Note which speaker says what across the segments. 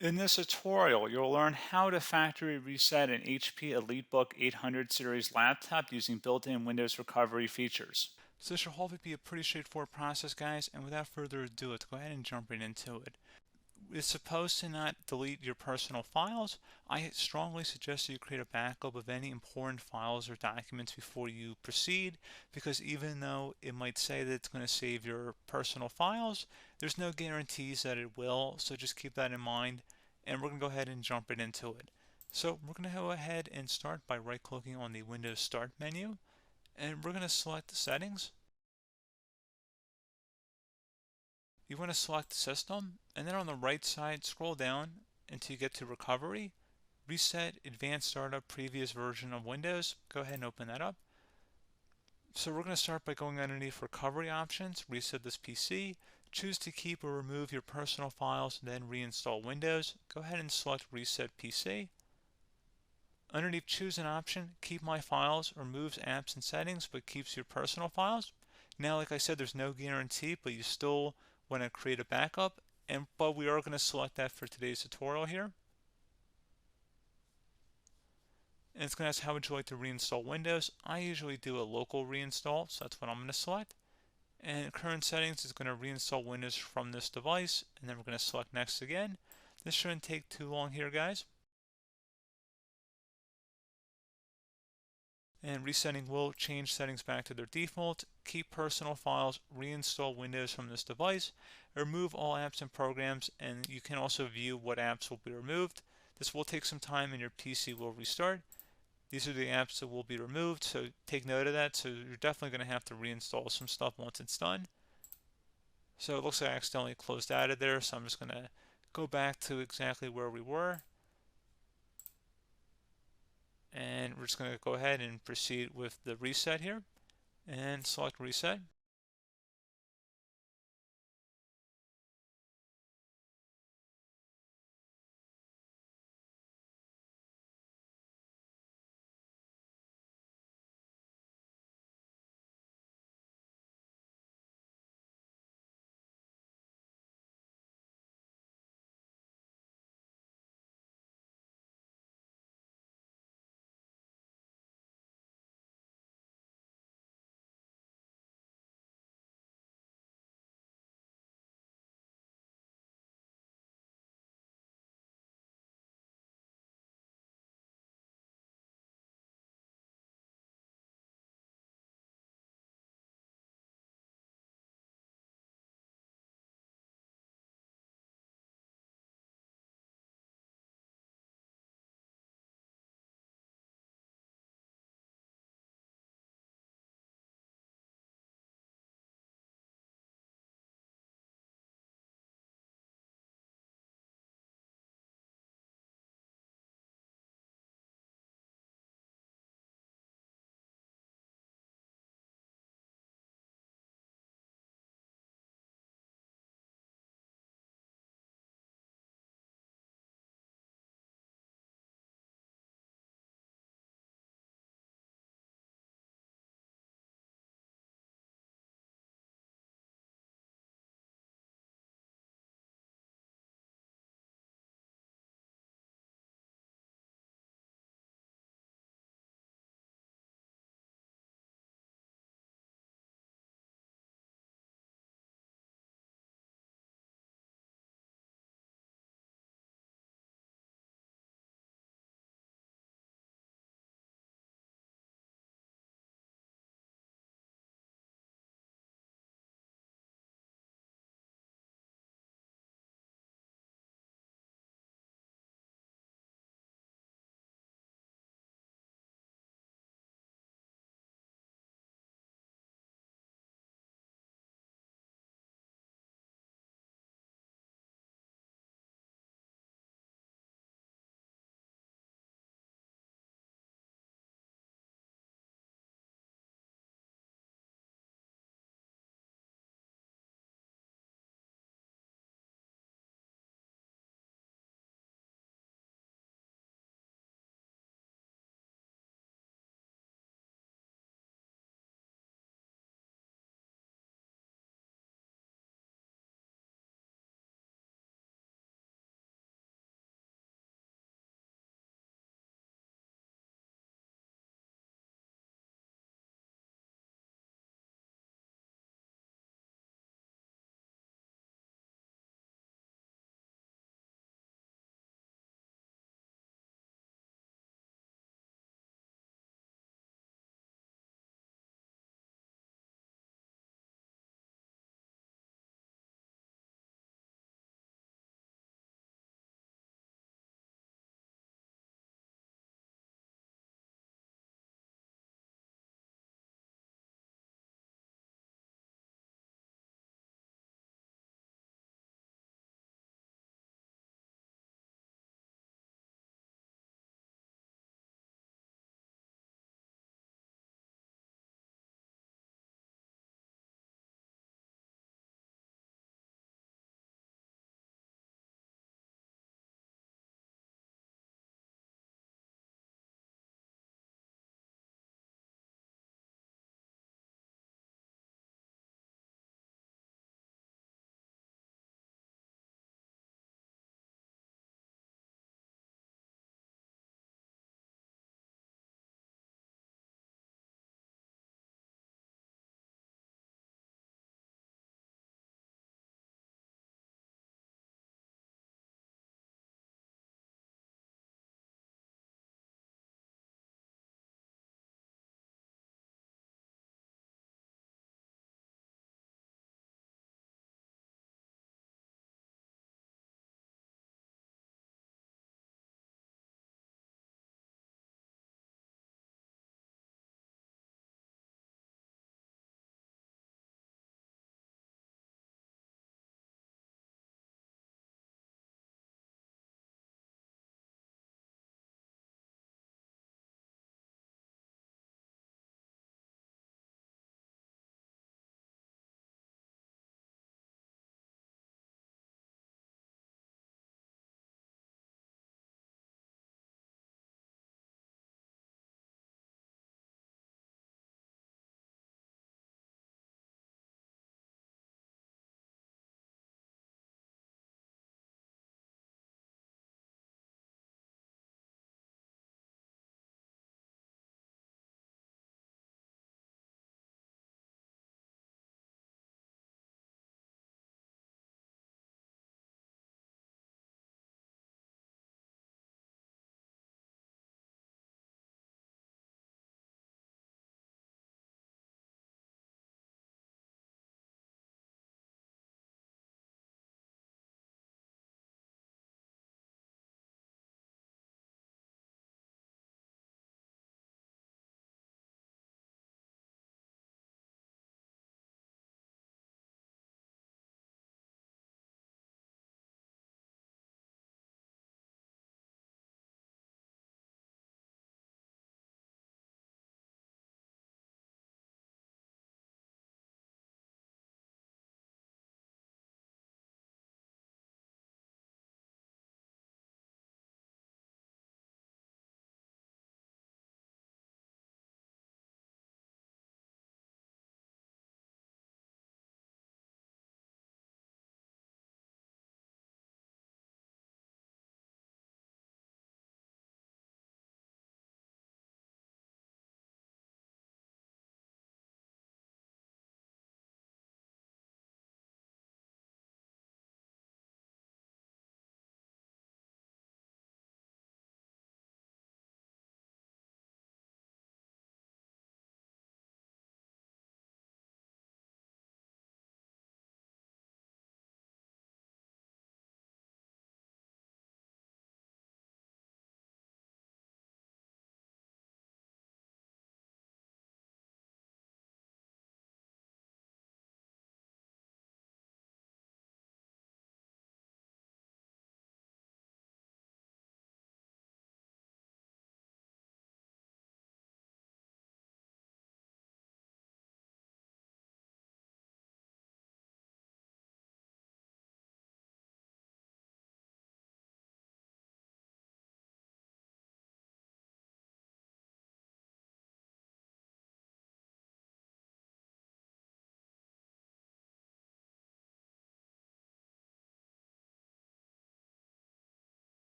Speaker 1: In this tutorial, you'll learn how to factory reset an HP EliteBook 800 series laptop using built-in Windows recovery features.
Speaker 2: So this should hopefully be a pretty straightforward process, guys, and without further ado, let's go ahead and jump right into it. It's supposed to not delete your personal files. I strongly suggest that you create a backup of any important files or documents before you proceed, because even though it might say that it's going to save your personal files, there's no guarantees that it will, so just keep that in mind, and we're going to go ahead and jump right into it. So we're going to go ahead and start by right-clicking on the Windows Start menu, and we're going to select Settings. You want to select System, and then on the right side, scroll down until you get to Recovery. Reset Advanced Startup Previous Version of Windows. Go ahead and open that up. So we're going to start by going underneath Recovery Options, reset this PC, choose to keep or remove your personal files, then reinstall Windows. Go ahead and select Reset PC. Underneath Choose an option, Keep My Files removes apps and settings but keeps your personal files. Now, like I said, there's no guarantee, but you still want to create a backup, but we are going to select that for today's tutorial here. And it's going to ask how would you like to reinstall Windows. I usually do a local reinstall, so that's what I'm going to select. And current settings is going to reinstall Windows from this device, and then we're going to select next again. This shouldn't take too long here, guys. And resetting will change settings back to their default, keep personal files, reinstall Windows from this device, remove all apps and programs, and you can also view what apps will be removed. This will take some time and your PC will restart. These are the apps that will be removed, so take note of that. So you're definitely going to have to reinstall some stuff once it's done. So it looks like I accidentally closed out of there, so I'm just going to go back to exactly where we were. And we're just going to go ahead and proceed with the reset here and select reset.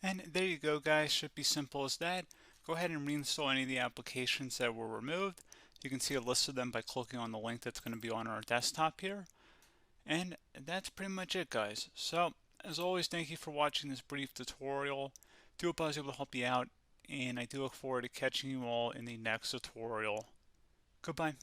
Speaker 1: And there you go, guys. Should be simple as that. Go ahead and reinstall any of the applications that were removed. You can see a list of them by clicking on the link that's going to be on our desktop here. And that's pretty much it, guys. So, as always, thank you for watching this brief tutorial. Do hope I was able to help you out, and I do look forward to catching you all in the next tutorial. Goodbye.